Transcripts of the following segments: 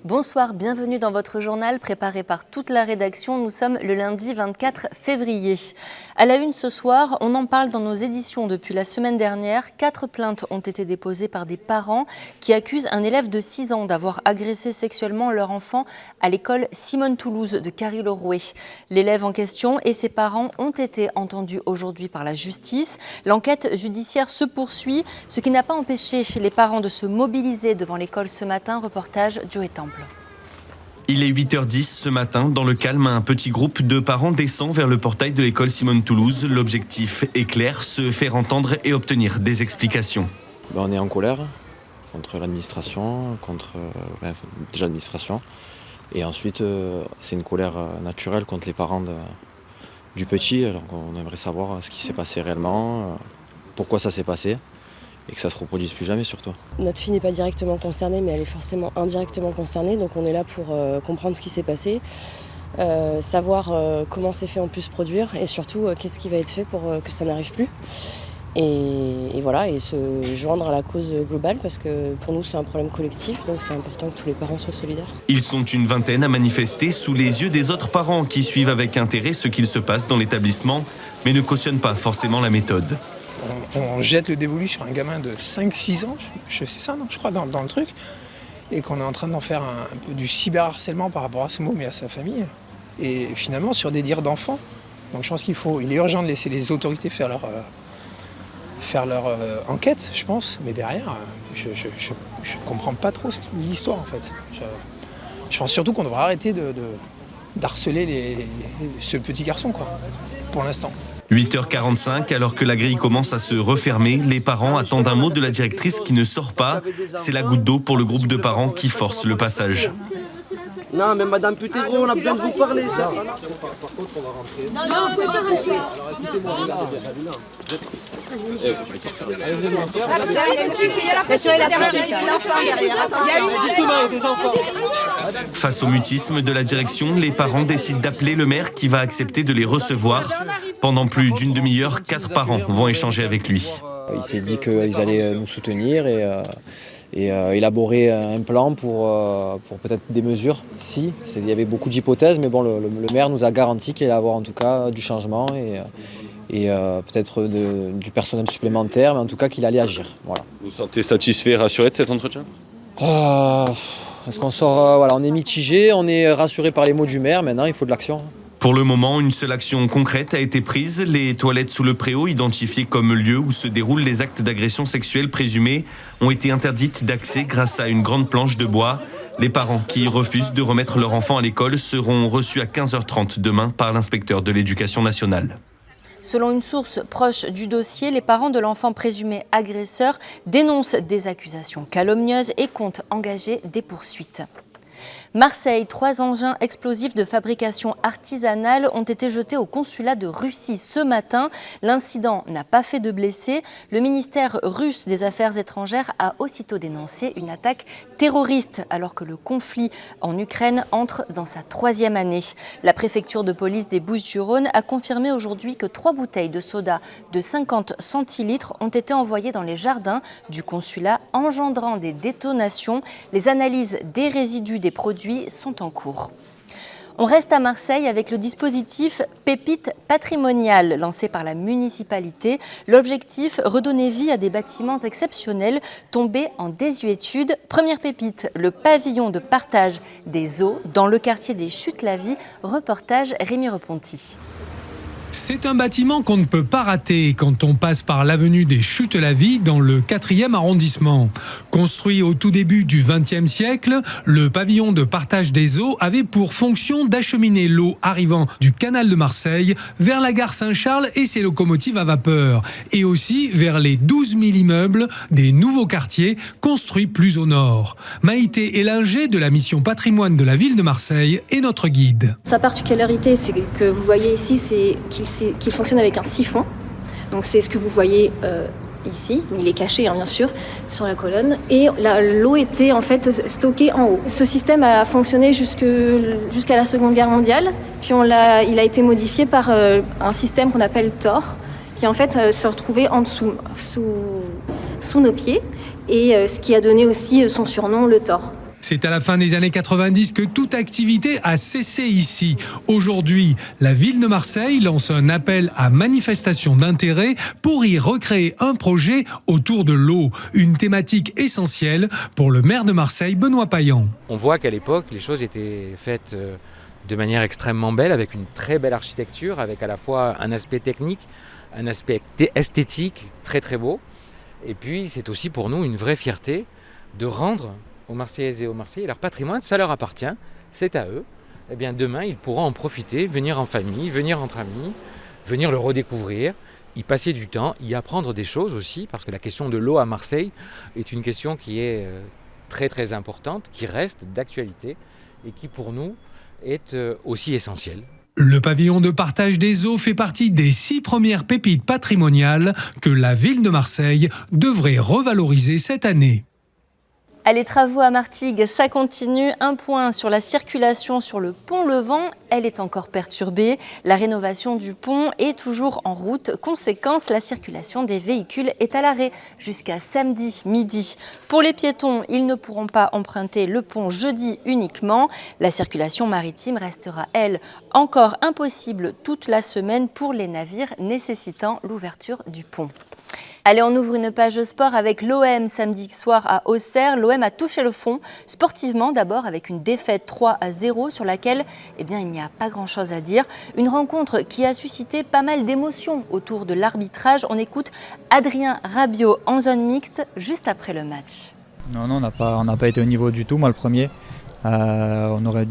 Bonsoir, bienvenue dans votre journal préparé par toute la rédaction. Nous sommes le lundi 24 février. À la une ce soir, on en parle dans nos éditions depuis la semaine dernière. 4 plaintes ont été déposées par des parents qui accusent un élève de 6 ans d'avoir agressé sexuellement leur enfant à l'école Simone Toulouse de Carry-le-Rouet. L'élève en question et ses parents ont été entendus aujourd'hui par la justice. L'enquête judiciaire se poursuit, ce qui n'a pas empêché les parents de se mobiliser devant l'école ce matin. Reportage Joe Temple. Il est 8h10 ce matin. Dans le calme, un petit groupe de parents descend vers le portail de l'école Simone Toulouse. L'objectif est clair, se faire entendre et obtenir des explications. On est en colère contre l'administration, déjà l'administration. Et ensuite, c'est une colère naturelle contre les parents du petit. Alors on aimerait savoir ce qui s'est passé réellement, pourquoi ça s'est passé. Et que ça ne se reproduise plus jamais surtout. Notre fille n'est pas directement concernée, mais elle est forcément indirectement concernée. Donc on est là pour comprendre ce qui s'est passé, savoir comment c'est fait en plus produire et surtout qu'est-ce qui va être fait pour que ça n'arrive plus. Et voilà, et se joindre à la cause globale parce que pour nous c'est un problème collectif, donc c'est important que tous les parents soient solidaires. Ils sont une vingtaine à manifester sous les yeux des autres parents qui suivent avec intérêt ce qu'il se passe dans l'établissement, mais ne cautionnent pas forcément la méthode. On jette le dévolu sur un gamin de 5-6 ans, c'est ça, non, je crois, dans le truc, et qu'on est en train d'en faire un peu du cyberharcèlement par rapport à ce mot, mais à sa famille, et finalement sur des dires d'enfants. Donc je pense il est urgent de laisser les autorités faire leur enquête, je pense, mais derrière, je comprends pas trop l'histoire en fait. Je pense surtout qu'on devrait arrêter d'harceler ce petit garçon, quoi, pour l'instant. 8h45, alors que la grille commence à se refermer, les parents attendent un mot de la directrice qui ne sort pas. C'est la goutte d'eau pour le groupe de parents qui force le passage. Non, mais Madame Putegro, on a besoin de vous parler, ça. Par contre, on va rentrer. Non, on peut pas rentrer. Alors, écoutez-moi, regardez. Justement, il y a des enfants. Face au mutisme de la direction, les parents décident d'appeler le maire qui va accepter de les recevoir. Pendant plus d'une demi-heure, 4 parents vont échanger avec lui. Il s'est dit qu'ils allaient nous soutenir et élaborer un plan pour peut-être des mesures. Il y avait beaucoup d'hypothèses, mais bon, le maire nous a garanti qu'il allait avoir en tout cas du changement et peut-être du personnel supplémentaire, mais en tout cas qu'il allait agir. Voilà. Vous vous sentez satisfait et rassuré de cet entretien ? Est-ce qu'on sort, on est mitigé, on est rassuré par les mots du maire, maintenant il faut de l'action. Pour le moment, une seule action concrète a été prise. Les toilettes sous le préau, identifiées comme lieu où se déroulent les actes d'agression sexuelle présumés, ont été interdites d'accès grâce à une grande planche de bois. Les parents qui refusent de remettre leur enfant à l'école seront reçus à 15h30 demain par l'inspecteur de l'Éducation nationale. Selon une source proche du dossier, les parents de l'enfant présumé agresseur dénoncent des accusations calomnieuses et comptent engager des poursuites. Marseille, 3 engins explosifs de fabrication artisanale ont été jetés au consulat de Russie ce matin. L'incident n'a pas fait de blessés. Le ministère russe des Affaires étrangères a aussitôt dénoncé une attaque terroriste alors que le conflit en Ukraine entre dans sa 3e année. La préfecture de police des Bouches-du-Rhône a confirmé aujourd'hui que 3 bouteilles de soda de 50 centilitres ont été envoyées dans les jardins du consulat, engendrant des détonations. Les analyses des résidus des produits sont en cours. On reste à Marseille avec le dispositif Pépite patrimoniale lancé par la municipalité. L'objectif, redonner vie à des bâtiments exceptionnels tombés en désuétude. Première pépite, le pavillon de partage des eaux dans le quartier des Chutes-la-Vie. Reportage Rémi Reponti. C'est un bâtiment qu'on ne peut pas rater quand on passe par l'avenue des Chutes-la-Vie dans le 4e arrondissement. Construit au tout début du XXe siècle, le pavillon de partage des eaux avait pour fonction d'acheminer l'eau arrivant du canal de Marseille vers la gare Saint-Charles et ses locomotives à vapeur, et aussi vers les 12 000 immeubles des nouveaux quartiers construits plus au nord. Maïté Ellinger de la mission patrimoine de la ville de Marseille est notre guide. Sa particularité, c'est que vous voyez ici, c'est qu'il fonctionne avec un siphon. Donc c'est ce que vous voyez ici, il est caché bien sûr sur la colonne, et l'eau était en fait stockée en haut. Ce système a fonctionné jusqu'à la Seconde Guerre mondiale, puis il a été modifié par un système qu'on appelle TOR, qui en fait se retrouvait en dessous, sous nos pieds, et ce qui a donné aussi son surnom, le TOR. C'est à la fin des années 90 que toute activité a cessé ici. Aujourd'hui, la ville de Marseille lance un appel à manifestation d'intérêt pour y recréer un projet autour de l'eau, une thématique essentielle pour le maire de Marseille, Benoît Payan. On voit qu'à l'époque, les choses étaient faites de manière extrêmement belle, avec une très belle architecture, avec à la fois un aspect technique, un aspect esthétique très très beau. Et puis c'est aussi pour nous une vraie fierté de rendre aux Marseillaises et aux Marseillais leur patrimoine, ça leur appartient, c'est à eux. Eh bien demain, ils pourront en profiter, venir en famille, venir entre amis, venir le redécouvrir, y passer du temps, y apprendre des choses aussi, parce que la question de l'eau à Marseille est une question qui est très très importante, qui reste d'actualité et qui pour nous est aussi essentielle. Le pavillon de partage des eaux fait partie des 6 premières pépites patrimoniales que la ville de Marseille devrait revaloriser cette année. Les travaux à Martigues, ça continue. Un point sur la circulation sur le pont Levant. Elle est encore perturbée. La rénovation du pont est toujours en route. Conséquence, la circulation des véhicules est à l'arrêt jusqu'à samedi midi. Pour les piétons, ils ne pourront pas emprunter le pont jeudi uniquement. La circulation maritime restera, elle, encore impossible toute la semaine pour les navires nécessitant l'ouverture du pont. Allez, on ouvre une page sport avec l'OM samedi soir à Auxerre. L'OM a touché le fond, sportivement d'abord avec une défaite 3-0 sur laquelle il n'y a pas grand-chose à dire. Une rencontre qui a suscité pas mal d'émotions autour de l'arbitrage. On écoute Adrien Rabiot en zone mixte juste après le match. Non, on n'a pas été au niveau du tout, moi le premier. On aurait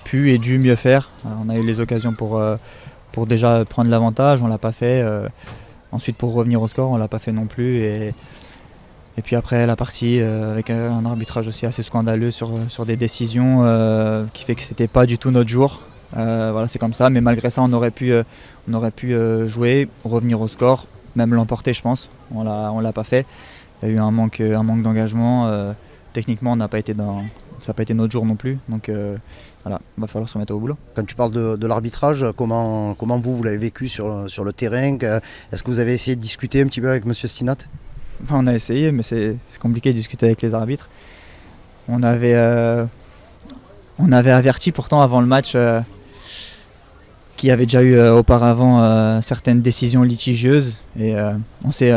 pu et dû mieux faire. On a eu les occasions pour déjà prendre l'avantage, on ne l'a pas fait. Ensuite, pour revenir au score, on ne l'a pas fait non plus. Et puis après, la partie avec un arbitrage aussi assez scandaleux sur des décisions qui fait que ce n'était pas du tout notre jour. Voilà, c'est comme ça. Mais malgré ça, on aurait pu jouer, revenir au score, même l'emporter, je pense. On l'a pas fait. Il y a eu un manque d'engagement. Techniquement, ça n'a pas été notre jour non plus. Donc voilà, il va falloir se remettre au boulot. Quand tu parles de l'arbitrage, comment vous l'avez vécu sur le terrain? Est-ce que vous avez essayé de discuter un petit peu avec M. Stinat? On a essayé, mais c'est compliqué de discuter avec les arbitres. On avait averti pourtant avant le match qu'il y avait déjà eu auparavant certaines décisions litigieuses. Et on sait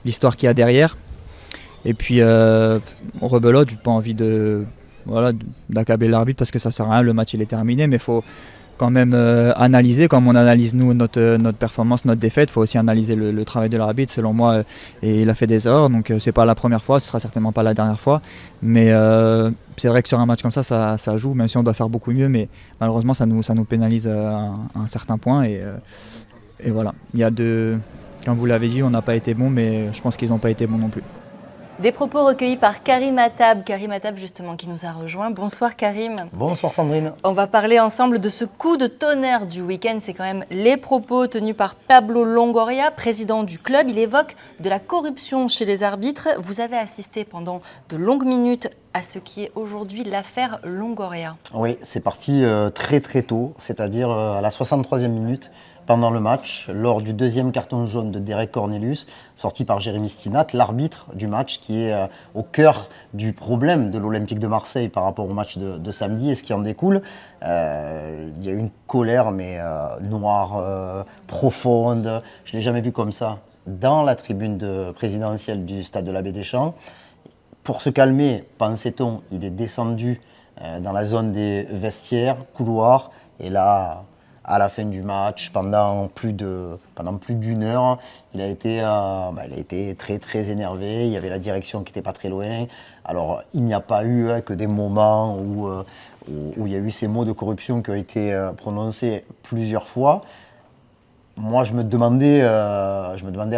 l'histoire qu'il y a derrière. Et puis on rebelote, j'ai pas envie d'accabler l'arbitre parce que ça sert à rien, le match il est terminé, mais il faut quand même analyser, comme on analyse nous notre performance, notre défaite, il faut aussi analyser le travail de l'arbitre selon moi, et il a fait des erreurs, donc c'est pas la première fois, ce sera certainement pas la dernière fois, mais c'est vrai que sur un match comme ça joue, même si on doit faire beaucoup mieux, mais malheureusement ça nous pénalise à un certain point, et voilà, comme vous l'avez dit, on n'a pas été bon, mais je pense qu'ils n'ont pas été bons non plus. Des propos recueillis par Karim Attab. Karim Attab, justement, qui nous a rejoint. Bonsoir Karim. Bonsoir Sandrine. On va parler ensemble de ce coup de tonnerre du week-end. C'est quand même les propos tenus par Pablo Longoria, président du club. Il évoque de la corruption chez les arbitres. Vous avez assisté pendant de longues minutes à ce qui est aujourd'hui l'affaire Longoria. Oui, c'est parti très très tôt, c'est-à-dire à la 63e minute. Pendant le match, lors du deuxième carton jaune de Derek Cornelius, sorti par Jérémy Stinat, l'arbitre du match qui est au cœur du problème de l'Olympique de Marseille par rapport au match de samedi et ce qui en découle. Il y a une colère noire, profonde, je ne l'ai jamais vu comme ça, dans la tribune présidentielle du stade de l'Abbé Deschamps. Pour se calmer, pensait-on, il est descendu dans la zone des vestiaires, couloirs, et là... À la fin du match, pendant plus d'une heure, il a été très très énervé. Il y avait la direction qui n'était pas très loin. Alors il n'y a pas eu que des moments où il y a eu ces mots de corruption qui ont été prononcés plusieurs fois. Moi je me demandais à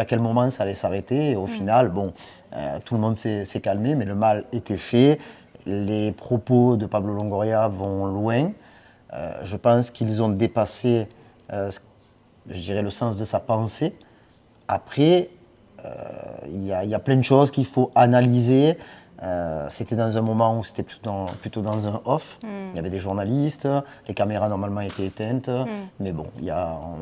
quel moment ça allait s'arrêter. Et au final, tout le monde s'est calmé, mais le mal était fait. Les propos de Pablo Longoria vont loin. Je pense qu'ils ont dépassé, le sens de sa pensée. Après, il y a plein de choses qu'il faut analyser. C'était dans un moment où c'était plutôt dans un off. Il y avait des journalistes, les caméras normalement étaient éteintes. Mais bon,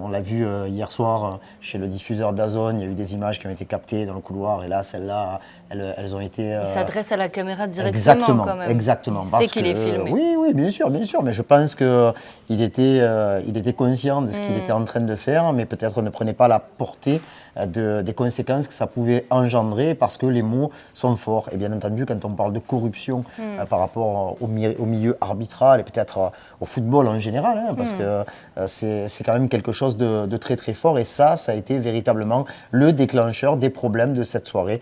on l'a vu hier soir chez le diffuseur DAZN, il y a eu des images qui ont été captées dans le couloir. Et là, celles-là, elles ont été... Il s'adresse à la caméra directement quand même. Exactement. Il sait qu'il est filmé. Oui, bien sûr. Mais je pense qu'il était conscient de ce qu'il était en train de faire, mais peut-être ne prenait pas la portée des conséquences que ça pouvait engendrer, parce que les mots sont forts. Et bien entendu, quand on parle de corruption par rapport au milieu arbitral et peut-être au football en général, parce que c'est quand même quelque chose de très très fort, et ça a été véritablement le déclencheur des problèmes de cette soirée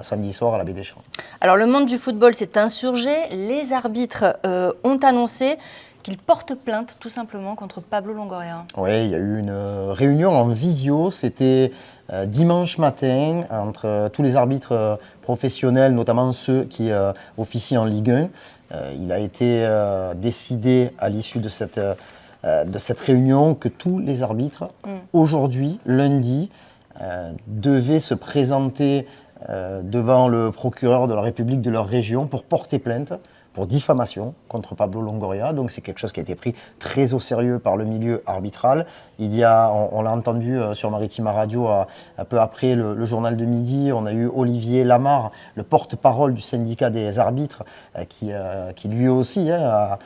samedi soir à la Baie des Champs. Alors le monde du football s'est insurgé, les arbitres ont annoncé qu'ils portent plainte tout simplement contre Pablo Longoria. Oui, il y a eu une réunion en visio, c'était dimanche matin, entre tous les arbitres professionnels, notamment ceux qui officient en Ligue 1. Il a été décidé à l'issue de cette réunion que tous les arbitres, aujourd'hui, lundi, devaient se présenter devant le procureur de la République de leur région pour porter plainte pour diffamation contre Pablo Longoria. Donc c'est quelque chose qui a été pris très au sérieux par le milieu arbitral. On l'a entendu sur Maritima Radio un peu après le journal de midi, on a eu Olivier Lamarre, le porte-parole du syndicat des arbitres, qui lui aussi a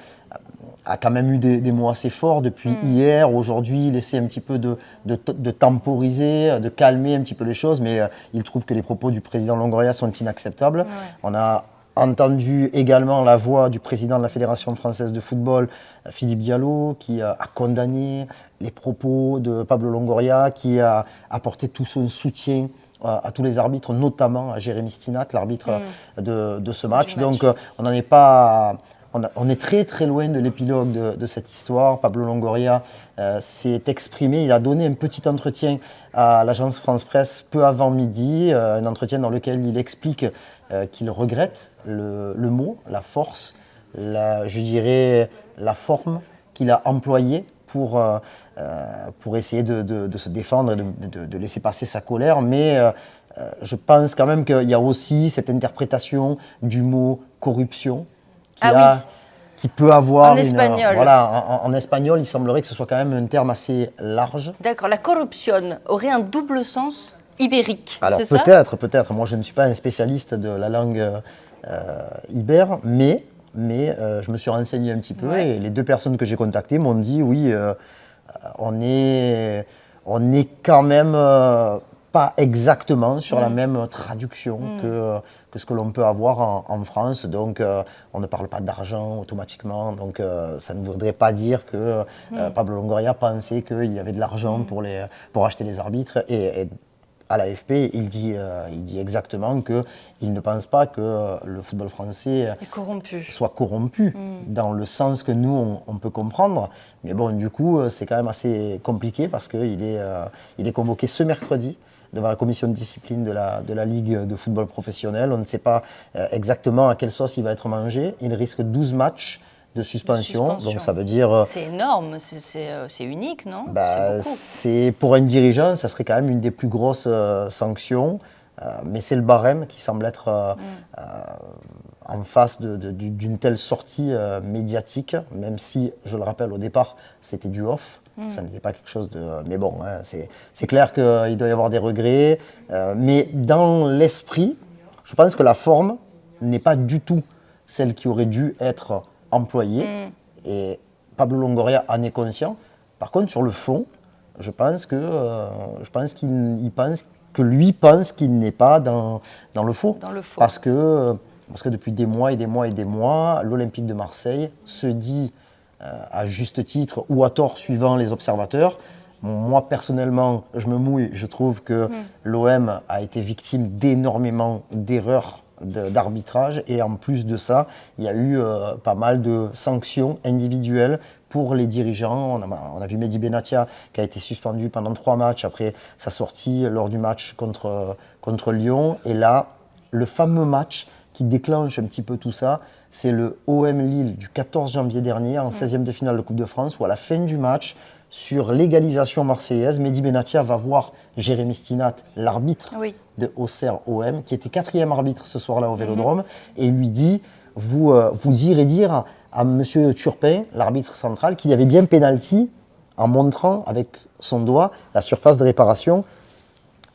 quand même eu des mots assez forts depuis hier. Aujourd'hui, il essaie un petit peu de temporiser, de calmer un petit peu les choses, mais il trouve que les propos du président Longoria sont inacceptables. On a entendu également la voix du président de la Fédération française de football, Philippe Diallo, qui a condamné les propos de Pablo Longoria, qui a apporté tout son soutien à tous les arbitres, notamment à Jérémy Stinat, l'arbitre de ce match. Donc on est très très loin de l'épilogue de cette histoire. Pablo Longoria s'est exprimé, il a donné un petit entretien à l'agence France Presse peu avant midi, un entretien dans lequel il explique qu'il regrette le mot, la force, je dirais la forme qu'il a employée pour essayer de se défendre et de laisser passer sa colère. Mais je pense quand même qu'il y a aussi cette interprétation du mot corruption qui peut avoir... En espagnol. En espagnol, il semblerait que ce soit quand même un terme assez large. D'accord, la corruption aurait un double sens ibérique, alors c'est ça ? Peut-être. Moi, je ne suis pas un spécialiste de la langue ibère, mais je me suis renseigné un petit peu, et les deux personnes que j'ai contactées m'ont dit oui, on est quand même pas exactement sur la même traduction que ce que l'on peut avoir en France. Donc on ne parle pas d'argent automatiquement, donc ça ne voudrait pas dire que Pablo Longoria pensait qu'il y avait de l'argent pour acheter les arbitres, et à l'AFP, il dit exactement qu'il ne pense pas que le football français soit corrompu dans le sens que nous, on peut comprendre. Mais bon, du coup, c'est quand même assez compliqué, parce qu'il est convoqué ce mercredi devant la commission de discipline de la Ligue de football professionnel. On ne sait pas exactement à quelle sauce il va être mangé. Il risque 12 matchs de suspension. Donc ça veut dire... C'est énorme, c'est unique, non ? Pour un dirigeant, ça serait quand même une des plus grosses sanctions, mais c'est le barème qui semble être en face d'une telle sortie médiatique, même si, je le rappelle, au départ, c'était du off. Ça n'était pas quelque chose de... Mais bon, c'est clair qu'il doit y avoir des regrets, mais dans l'esprit, je pense que la forme n'est pas du tout celle qui aurait dû être employé, et Pablo Longoria en est conscient. Par contre, sur le fond, je pense qu'il pense qu'il n'est pas dans le faux. Parce que depuis des mois et des mois et des mois, l'Olympique de Marseille se dit, à juste titre ou à tort suivant les observateurs, moi personnellement, je me mouille, je trouve que l'OM a été victime d'énormément d'erreurs d'arbitrage, et en plus de ça, il y a eu pas mal de sanctions individuelles pour les dirigeants. On a vu Mehdi Benatia qui a été suspendu pendant 3 matchs après sa sortie lors du match contre Lyon. Et là, le fameux match qui déclenche un petit peu tout ça, c'est le OM Lille du 14 janvier dernier, en 16e de finale de Coupe de France, où à la fin du match, sur l'égalisation marseillaise. Mehdi Benatia va voir Jérémy Stinat, l'arbitre de Auxerre OM, qui était 4e arbitre ce soir-là au Vélodrome, et il lui dit vous irez dire à M. Turpin, l'arbitre central, qu'il y avait bien pénalty en montrant avec son doigt la surface de réparation.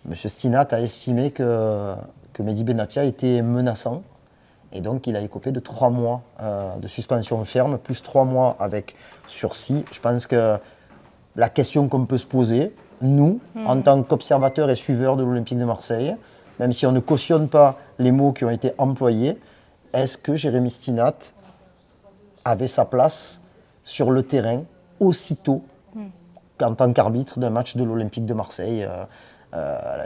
M. Stinat a estimé que Mehdi Benatia était menaçant. Et donc, il a écopé de 3 mois de suspension ferme, plus 3 mois avec sursis. Je pense que la question qu'on peut se poser, nous, en tant qu'observateurs et suiveurs de l'Olympique de Marseille, même si on ne cautionne pas les mots qui ont été employés, est-ce que Jérémy Stinat avait sa place sur le terrain aussitôt qu'en tant qu'arbitre d'un match de l'Olympique de Marseille?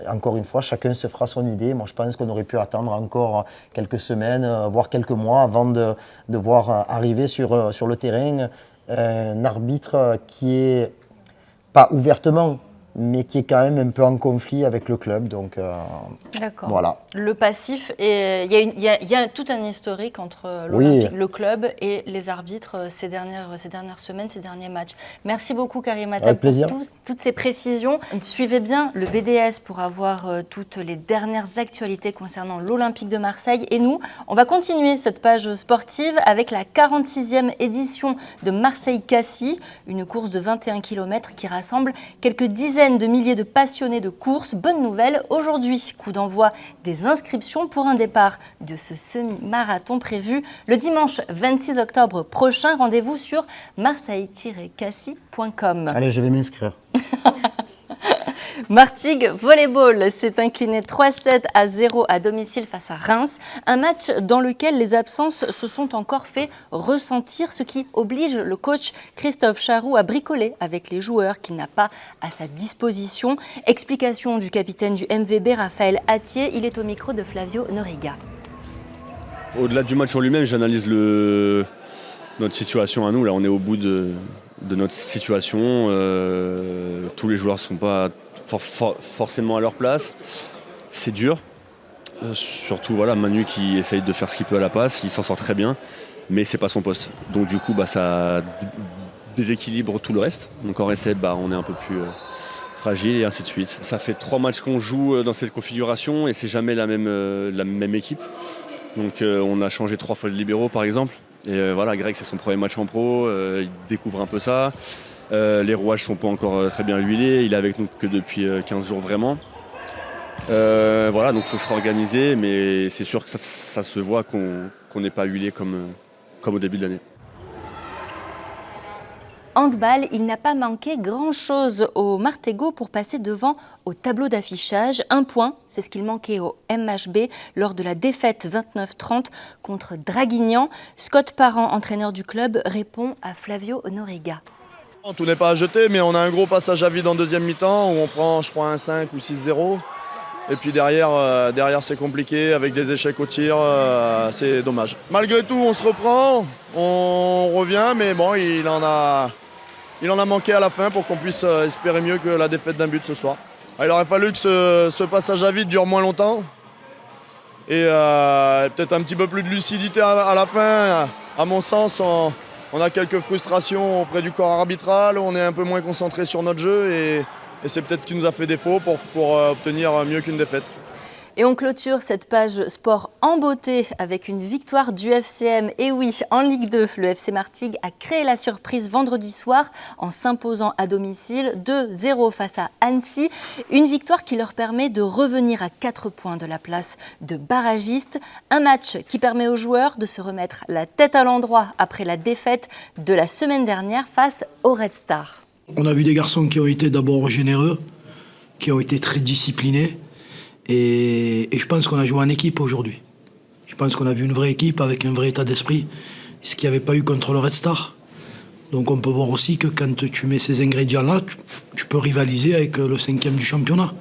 Encore une fois, chacun se fera son idée. Moi, je pense qu'on aurait pu attendre encore quelques semaines, voire quelques mois, avant de voir arriver sur le terrain un arbitre qui est pas ouvertement, mais qui est quand même un peu en conflit avec le club. Donc, d'accord. Voilà. Le passif, et il y a tout un historique entre l'Olympique, le club et les arbitres ces dernières semaines, ces derniers matchs. Merci beaucoup Karim Attal pour toutes ces précisions. Suivez bien le BDS pour avoir toutes les dernières actualités concernant l'Olympique de Marseille. Et nous, on va continuer cette page sportive avec la 46e édition de Marseille-Cassis, une course de 21 km qui rassemble quelques dizaines de milliers de passionnés de course. Bonne nouvelle, aujourd'hui, coup d'envoi des inscriptions pour un départ de ce semi-marathon prévu le dimanche 26 octobre prochain. Rendez-vous sur marseille-cassis.com. Allez, je vais m'inscrire. Martigues Volleyball s'est incliné 3-7-0 à domicile face à Reims. Un match dans lequel les absences se sont encore fait ressentir, ce qui oblige le coach Christophe Charroux à bricoler avec les joueurs qu'il n'a pas à sa disposition. Explication du capitaine du MVB, Raphaël Attier. Il est au micro de Flavio Noriga. Au-delà du match en lui-même, j'analyse notre situation à nous. Là, on est au bout de notre situation. Tous les joueurs ne sont pas forcément à leur place. C'est dur. Surtout Manu qui essaye de faire ce qu'il peut à la passe. Il s'en sort très bien, mais c'est pas son poste. Donc du coup, ça déséquilibre tout le reste. Donc en essai, on est un peu plus fragile et ainsi de suite. Ça fait 3 matchs qu'on joue dans cette configuration et c'est jamais la même équipe. Donc on a changé 3 fois de libéraux par exemple. Et Greg, c'est son premier match en pro, il découvre un peu ça. Les rouages sont pas encore très bien huilés, il est avec nous que depuis 15 jours vraiment. Donc il faut se réorganiser, mais c'est sûr que ça se voit qu'on n'est pas huilé comme au début de l'année. Handball, il n'a pas manqué grand-chose au Martégo pour passer devant au tableau d'affichage. 1 point, c'est ce qu'il manquait au MHB lors de la défaite 29-30 contre Draguignan. Scott Parent, entraîneur du club, répond à Flavio Noriga. Tout n'est pas à jeter, mais on a un gros passage à vide en deuxième mi-temps où on prend, je crois, un 5 ou 6-0. Et puis derrière c'est compliqué avec des échecs au tir, c'est dommage. Malgré tout, on se reprend, on revient, mais bon, il en a manqué à la fin pour qu'on puisse espérer mieux que la défaite d'un but ce soir. Il aurait fallu que ce passage à vide dure moins longtemps et peut-être un petit peu plus de lucidité à la fin. À mon sens, on a quelques frustrations auprès du corps arbitral, on est un peu moins concentré sur notre jeu et c'est peut-être ce qui nous a fait défaut pour obtenir mieux qu'une défaite. Et on clôture cette page sport en beauté avec une victoire du FCM. Et oui, en Ligue 2, le FC Martigues a créé la surprise vendredi soir en s'imposant à domicile 2-0 face à Annecy. Une victoire qui leur permet de revenir à 4 points de la place de barragiste. Un match qui permet aux joueurs de se remettre la tête à l'endroit après la défaite de la semaine dernière face au Red Star. On a vu des garçons qui ont été d'abord généreux, qui ont été très disciplinés. Et je pense qu'on a joué en équipe aujourd'hui. Je pense qu'on a vu une vraie équipe avec un vrai état d'esprit, ce qu'il n'y avait pas eu contre le Red Star. Donc on peut voir aussi que quand tu mets ces ingrédients-là, tu peux rivaliser avec le 5e du championnat.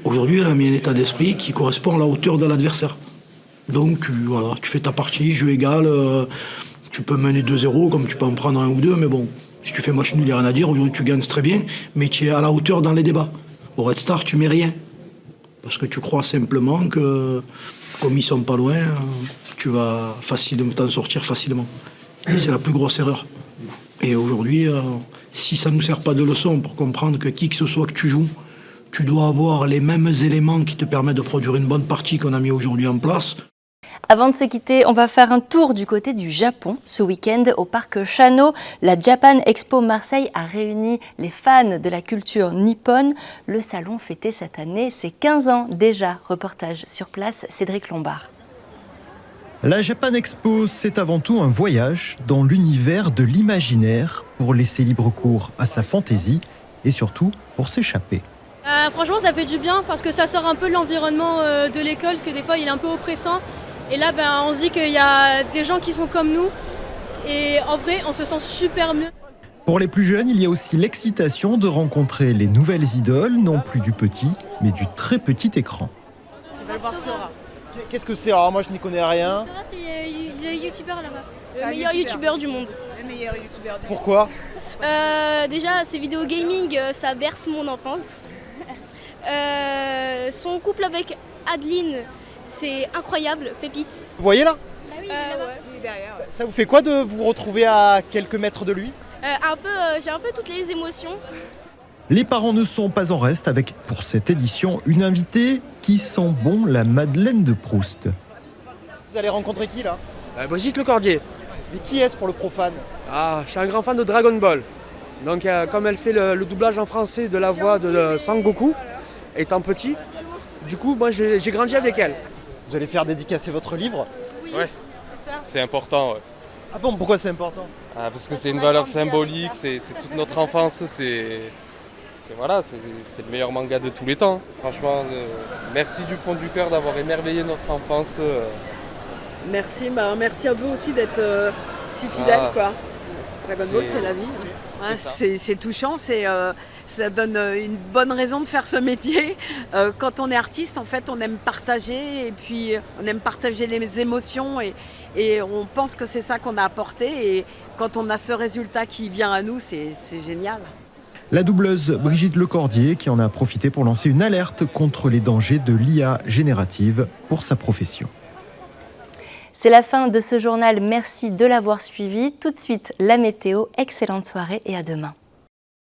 Aujourd'hui, elle a mis un état d'esprit qui correspond à la hauteur de l'adversaire. Donc tu fais ta partie, jeu égal, tu peux mener 2-0 comme tu peux en prendre 1 ou 2, mais bon, si tu fais match nul, il n'y a rien à dire. Aujourd'hui, tu gagnes très bien, mais tu es à la hauteur dans les débats. Au Red Star, tu mets rien. Parce que tu crois simplement que, comme ils ne sont pas loin, tu vas facilement t'en sortir facilement. Et c'est la plus grosse erreur. Et aujourd'hui, si ça ne nous sert pas de leçon pour comprendre que qui que ce soit que tu joues, tu dois avoir les mêmes éléments qui te permettent de produire une bonne partie qu'on a mis aujourd'hui en place. Avant de se quitter, on va faire un tour du côté du Japon. Ce week-end, au parc Chano, la Japan Expo Marseille a réuni les fans de la culture nippone. Le salon fêtait cette année ses 15 ans déjà. Reportage sur place, Cédric Lombard. La Japan Expo, c'est avant tout un voyage dans l'univers de l'imaginaire pour laisser libre cours à sa fantaisie et surtout pour s'échapper. Franchement, ça fait du bien parce que ça sort un peu de l'environnement de l'école, parce que des fois il est un peu oppressant. Et là, on se dit qu'il y a des gens qui sont comme nous. Et en vrai, on se sent super mieux. Pour les plus jeunes, il y a aussi l'excitation de rencontrer les nouvelles idoles, non plus du petit, mais du très petit écran. On va voir Sora. Qu'est-ce que c'est? Alors moi, je n'y connais rien. Sora, c'est le youtubeur là-bas. Le meilleur youtubeur du monde. Le meilleur youtubeur du monde. Pourquoi? Déjà, ses vidéos gaming, ça berce mon enfance. Son couple avec Adeline, c'est incroyable, pépite. Vous voyez là? Bah oui, là-bas. Il est derrière. Ça vous fait quoi de vous retrouver à quelques mètres de lui? J'ai un peu toutes les émotions. Les parents ne sont pas en reste avec, pour cette édition, une invitée qui sent bon la Madeleine de Proust. Vous allez rencontrer qui là? Brigitte Lecordier. Mais qui est-ce pour le profane? Je suis un grand fan de Dragon Ball. Donc comme elle fait le doublage en français de la voix de Sangoku, étant petit, du coup moi j'ai grandi avec elle. Vous allez faire dédicacer votre livre? Ouais, c'est important. Ouais. Ah bon, pourquoi c'est important? Parce que c'est une valeur symbolique, c'est toute notre enfance, c'est le meilleur manga de tous les temps. Franchement, merci du fond du cœur d'avoir émerveillé notre enfance. Merci à vous aussi d'être si fidèle, quoi. Dragon Ball, c'est la vie. Ouais, c'est touchant, ça donne une bonne raison de faire ce métier. Quand on est artiste, en fait, on aime partager et puis on aime partager les émotions et on pense que c'est ça qu'on a apporté. Et quand on a ce résultat qui vient à nous, c'est génial. La doubleuse Brigitte Lecordier qui en a profité pour lancer une alerte contre les dangers de l'IA générative pour sa profession. C'est la fin de ce journal, merci de l'avoir suivi. Tout de suite, la météo, excellente soirée et à demain.